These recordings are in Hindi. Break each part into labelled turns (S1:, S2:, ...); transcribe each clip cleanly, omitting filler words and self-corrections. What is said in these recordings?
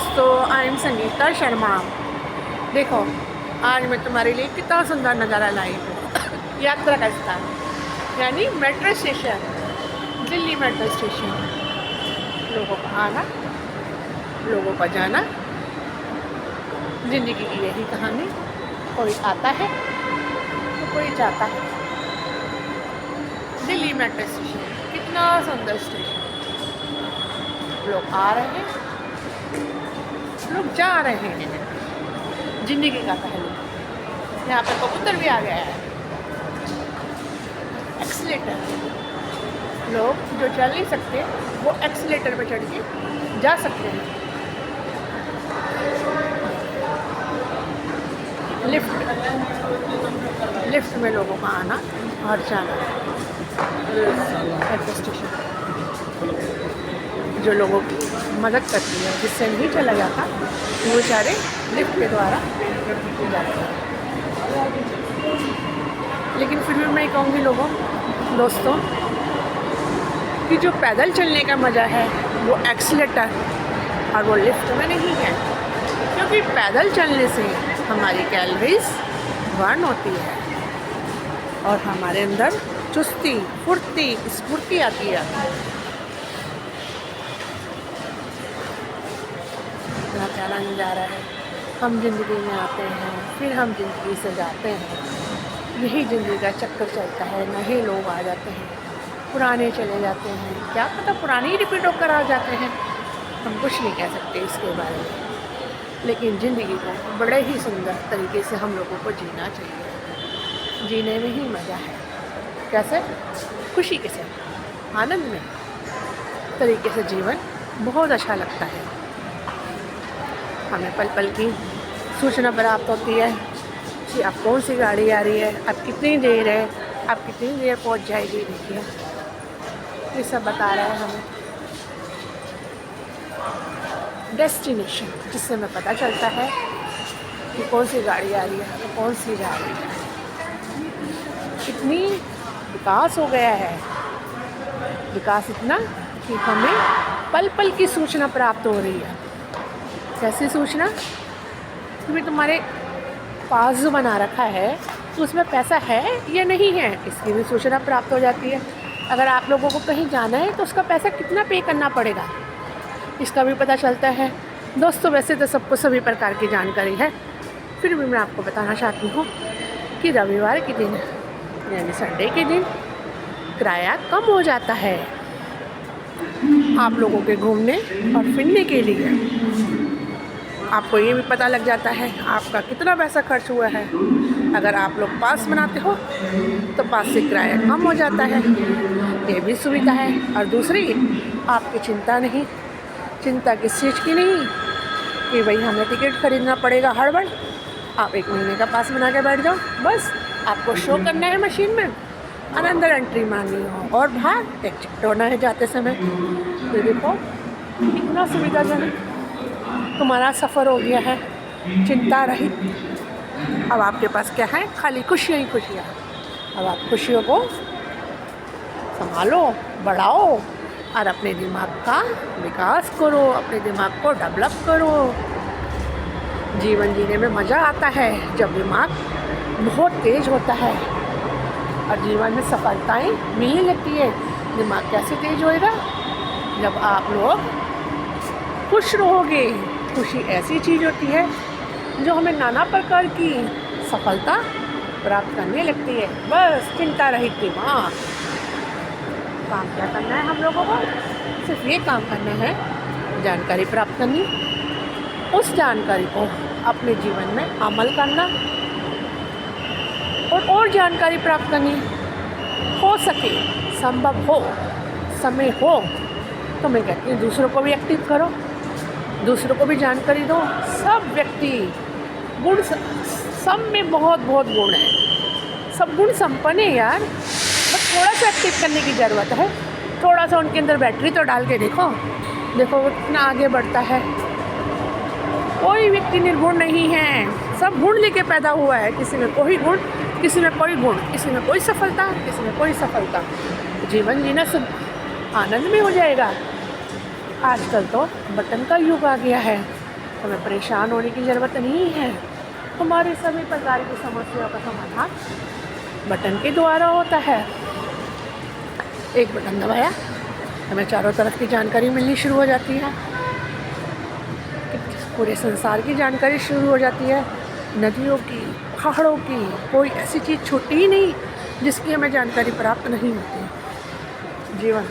S1: दोस्तों, आई एम संगीता शर्मा। देखो, आज मैं तुम्हारे लिए कितना सुंदर नज़ारा लाई हूँ। यात्रा का स्थान यानी metro station, Delhi metro station. लोगों का आना, लोगों का जाना, ज़िंदगी की यही कहानी। कोई आता है तो कोई जाता है। दिल्ली मेट्रो स्टेशन कितना सुंदर स्टेशन। लोग आ रहे हैं, लोग जा रहे हैं। ज़िंदगी का पहलू। यहाँ पे कबूतर भी आ गया है। एक्सीलेटर, लोग जो चल नहीं सकते वो एक्सीलेटर पे चढ़ के जा सकते हैं। लिफ्ट में लोगों का आना और जाना। मेट्रो स्टेशन जो लोगों की मदद करती है, जिससे नहीं चला जाता वो बेचारे लिफ्ट के द्वारा जाते हैं। लेकिन फिर भी मैं कहूँगी लोगों, दोस्तों, कि जो पैदल चलने का मज़ा है वो एक्सीलेटर और वो लिफ्ट में नहीं है। क्योंकि पैदल चलने से हमारी कैलोरीज बर्न होती है और हमारे अंदर चुस्ती, फुर्ती, स्फूर्ति आती है। इतना प्यारा नज़ारा है। हम ज़िंदगी में आते हैं, फिर हम ज़िंदगी से जाते हैं। यही ज़िंदगी का चक्कर चलता है। नए लोग आ जाते हैं, पुराने चले जाते हैं। क्या पता पुराने ही रिपीट होकर आ जाते हैं। हम कुछ नहीं कह सकते इसके बारे में। लेकिन ज़िंदगी को बड़े ही सुंदर तरीके से हम लोगों को जीना चाहिए। जीने में ही मज़ा है। कैसे? खुशी के साथ, आनंद में तरीके से जीवन बहुत अच्छा लगता है। हमें पल पल की सूचना प्राप्त होती है कि अब कौन सी गाड़ी आ रही है, अब कितनी देर है, अब कितनी देर पहुंच जाएगी। देखिए, ये सब बता रहा है हमें डेस्टिनेशन, जिससे हमें पता चलता है कि कौन सी गाड़ी आ रही है, तो कौन सी जा रही है। कितनी विकास हो गया है। विकास इतना कि हमें पल पल की सूचना प्राप्त हो रही है। कैसी सूचना? कि तुम्हारे पास जो बना रखा है तो उसमें पैसा है या नहीं है, इसकी भी सूचना प्राप्त हो जाती है। अगर आप लोगों को कहीं जाना है तो उसका पैसा कितना पे करना पड़ेगा, इसका भी पता चलता है। दोस्तों, वैसे तो सबको सभी प्रकार की जानकारी है, फिर भी मैं आपको बताना चाहती हूँ कि रविवार के दिन यानी संडे के दिन किराया कम हो जाता है आप लोगों के घूमने और फिरने के लिए। आपको ये भी पता लग जाता है आपका कितना पैसा खर्च हुआ है। अगर आप लोग पास बनाते हो तो पास से किराया कम हो जाता है, ये भी सुविधा है। और दूसरी, आपकी चिंता नहीं। चिंता किस चीज़ की नहीं कि भाई हमें टिकट खरीदना पड़ेगा हड़बड़। आप 1 महीने का पास बना के बैठ जाओ, बस आपको शो करना है मशीन में और अंदर एंट्री मारनी हो और बाहर एग्जिट होना है जाते समय। तो देखो कितना सुविधाजनक तुम्हारा सफ़र हो गया है, चिंता रहित। अब आपके पास क्या है? खाली खुशियाँ ही खुशियाँ। अब आप खुशियों को संभालो, बढ़ाओ और अपने दिमाग का विकास करो, अपने दिमाग को डेवलप करो। जीवन जीने में मज़ा आता है जब दिमाग बहुत तेज़ होता है और जीवन में सफलताएं मिलने लगती है। दिमाग कैसे तेज़ होएगा? जब आप लोग खुश रहोगे। खुशी ऐसी चीज़ होती है जो हमें नाना प्रकार की सफलता प्राप्त करने लगती है। बस चिंता रहित दिमाग। काम क्या करना है हम लोगों को? सिर्फ ये काम करना है, जानकारी प्राप्त करनी, उस जानकारी को अपने जीवन में अमल करना और जानकारी प्राप्त करनी। हो सके, संभव हो, समय हो तो मैं कहती हूँ दूसरों को भी एक्टिव करो, दूसरों को भी जानकारी दो। सब व्यक्ति गुण, सब में बहुत बहुत गुण है, सब गुण संपन्न है यार। बस थोड़ा सा एक्टिव करने की ज़रूरत है। थोड़ा सा उनके अंदर बैटरी तो डाल के देखो वो कितना आगे बढ़ता है। कोई व्यक्ति निर्गुण नहीं है, सब गुण लेके पैदा हुआ है। किसी में कोई गुण, किसी में कोई गुण, किसी में कोई सफलता, किसी में कोई सफलता। जीवन जीना सब आनंद में हो जाएगा। आजकल तो बटन का युग आ गया है। हमें परेशान होने की ज़रूरत नहीं है। हमारे सभी प्रकार की समस्याओं का समाधान बटन के द्वारा होता है। एक बटन दबाया, हमें चारों तरफ की जानकारी मिलनी शुरू हो जाती है। पूरे संसार की जानकारी शुरू हो जाती है। नदियों की, पहाड़ों की, कोई ऐसी चीज़ छूटी ही नहीं जिसकी हमें जानकारी प्राप्त नहीं होती। जीवन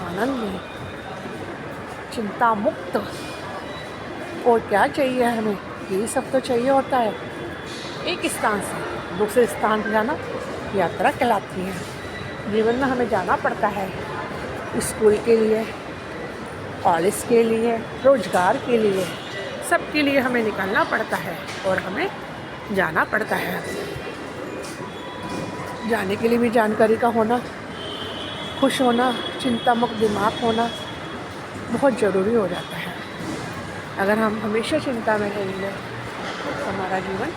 S1: आनंद में, चिंता मुक्त, और क्या चाहिए हमें? यही सब तो चाहिए होता है। एक स्थान से दूसरे स्थान पर जाना यात्रा कहलाती है। जीवन में हमें जाना पड़ता है, स्कूल के लिए, कॉलेज के लिए, रोजगार के लिए, सब के लिए हमें निकलना पड़ता है और हमें जाना पड़ता है। जाने के लिए भी जानकारी का होना, खुश होना, चिंता मुक्त दिमाग होना बहुत ज़रूरी हो जाता है। अगर हम हमेशा चिंता में रहेंगे तो हमारा जीवन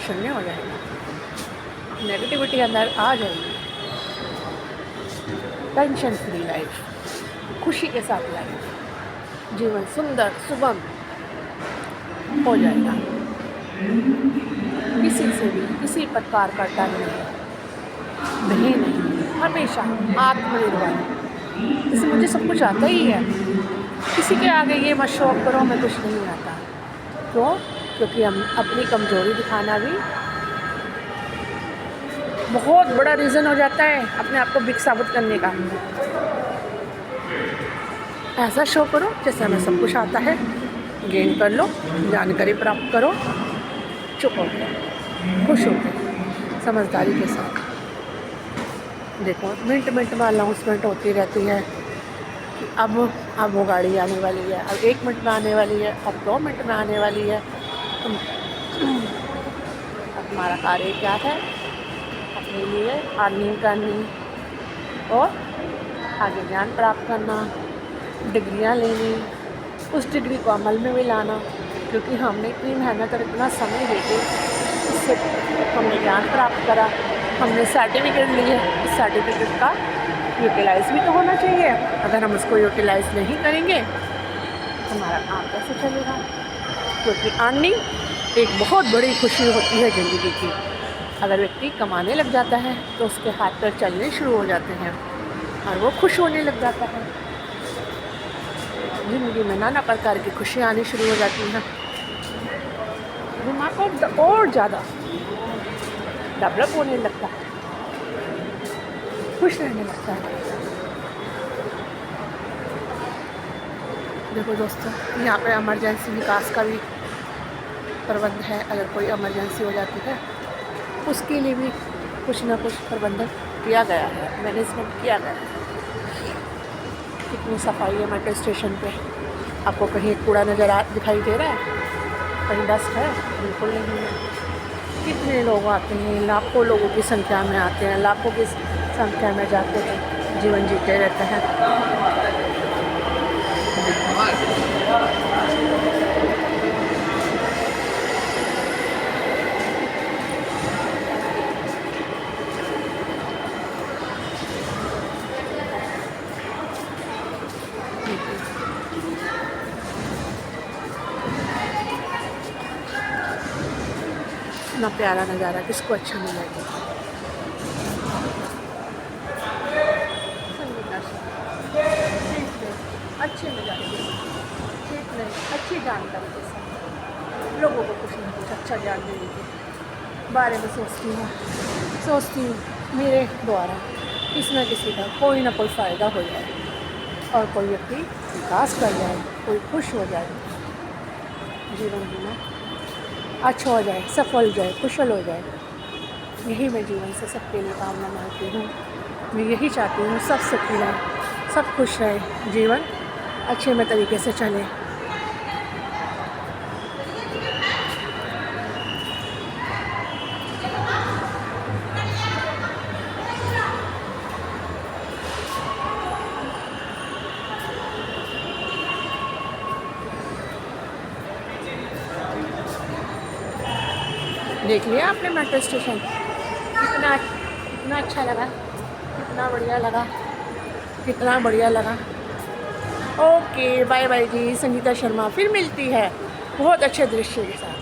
S1: शून्य हो जाएगा, नेगेटिविटी अंदर आ जाएगी। टेंशन फ्री लाइफ, खुशी के साथ लाइफ, जीवन सुंदर सुगम हो जाएगा। किसी से भी किसी प्रकार का डर नहीं, हमेशा आत्मनिर्भर। जैसे मुझे सब कुछ आता ही है, किसी के आगे ये मत शौक करो हमें कुछ नहीं आता। क्यों? क्योंकि हम अपनी कमज़ोरी दिखाना भी बहुत बड़ा रीज़न हो जाता है अपने आप को बिक साबित करने का। ऐसा शो करो जैसे हमें सब कुछ आता है, गेन कर लो, जानकारी प्राप्त करो, चुप हो गए, खुश हो गए, समझदारी के साथ। देखो मिनट मिनट में अनाउंसमेंट होती रहती है कि अब वो गाड़ी आने वाली है, अब 1 मिनट में आने वाली है, अब 2 मिनट में आने वाली है। अब हमारा कार्य क्या है? अपने लिए अर्निंग करनी और आगे ज्ञान प्राप्त करना, डिग्रियां लेनी, उस डिग्री को अमल में भी लाना। क्योंकि हमने इतनी मेहनत और इतना समय देके इससे हमने ज्ञान प्राप्त करा, हमने सर्टिफिकेट लिए, इस सर्टिफिकेट का यूटिलाइज़ भी तो होना चाहिए। अगर हम उसको यूटिलाइज़ नहीं करेंगे हमारा काम कैसे चलेगा? क्योंकि अर्निंग एक बहुत बड़ी खुशी होती है ज़िंदगी की। अगर व्यक्ति कमाने लग जाता है तो उसके हाथ पैर चलने शुरू हो जाते हैं और वो खुश होने लग जाता है। ज़िंदगी में नाना प्रकार की खुशियाँ आनी शुरू हो जाती हैं। दिमाग को और ज़्यादा डेवलप होने लगता है, खुश रहने लगता है। देखो दोस्तों, यहाँ पे इमरजेंसी विकास का भी प्रबंध है। अगर कोई इमरजेंसी हो जाती है उसके लिए भी कुछ ना कुछ प्रबंधन किया गया है, मैनेजमेंट किया गया है। कितनी सफाई है मेट्रो स्टेशन पे। आपको कहीं कूड़ा दिखाई दे रहा है? कहीं डस्ट है? बिल्कुल नहीं है। कितने लोग आते हैं, लाखों लोगों की संख्या में आते हैं, लाखों की संख्या में जाते हैं, जीवन जीते रहते हैं। इतना प्यारा नज़ारा किसको अच्छा नहीं लगेगा? अच्छे नज़ारे के साथ, ठीक नहीं, अच्छी जानकारी के साथ लोगों को कुछ ना कुछ अच्छा ज्ञान देने के बारे में सोचती हूँ मेरे द्वारा किसी न किसी का कोई ना कोई फ़ायदा हो जाए और कोई व्यक्ति विकास कर जाए, कोई खुश हो जाए, जीवन जीना अच्छा हो जाए, सफल हो जाए, कुशल हो जाए। यही मैं जीवन से सबके लिए कामना मांगती हूँ। मैं यही चाहती हूँ सब सुखी रहें, सब खुश रहें, जीवन अच्छे में तरीके से चले। देख लिया आपने मेट्रो स्टेशन? कितना अच्छा लगा, कितना बढ़िया लगा, कितना बढ़िया लगा। ओके बाय बाय जी। संगीता शर्मा फिर मिलती है बहुत अच्छे दृश्य के साथ।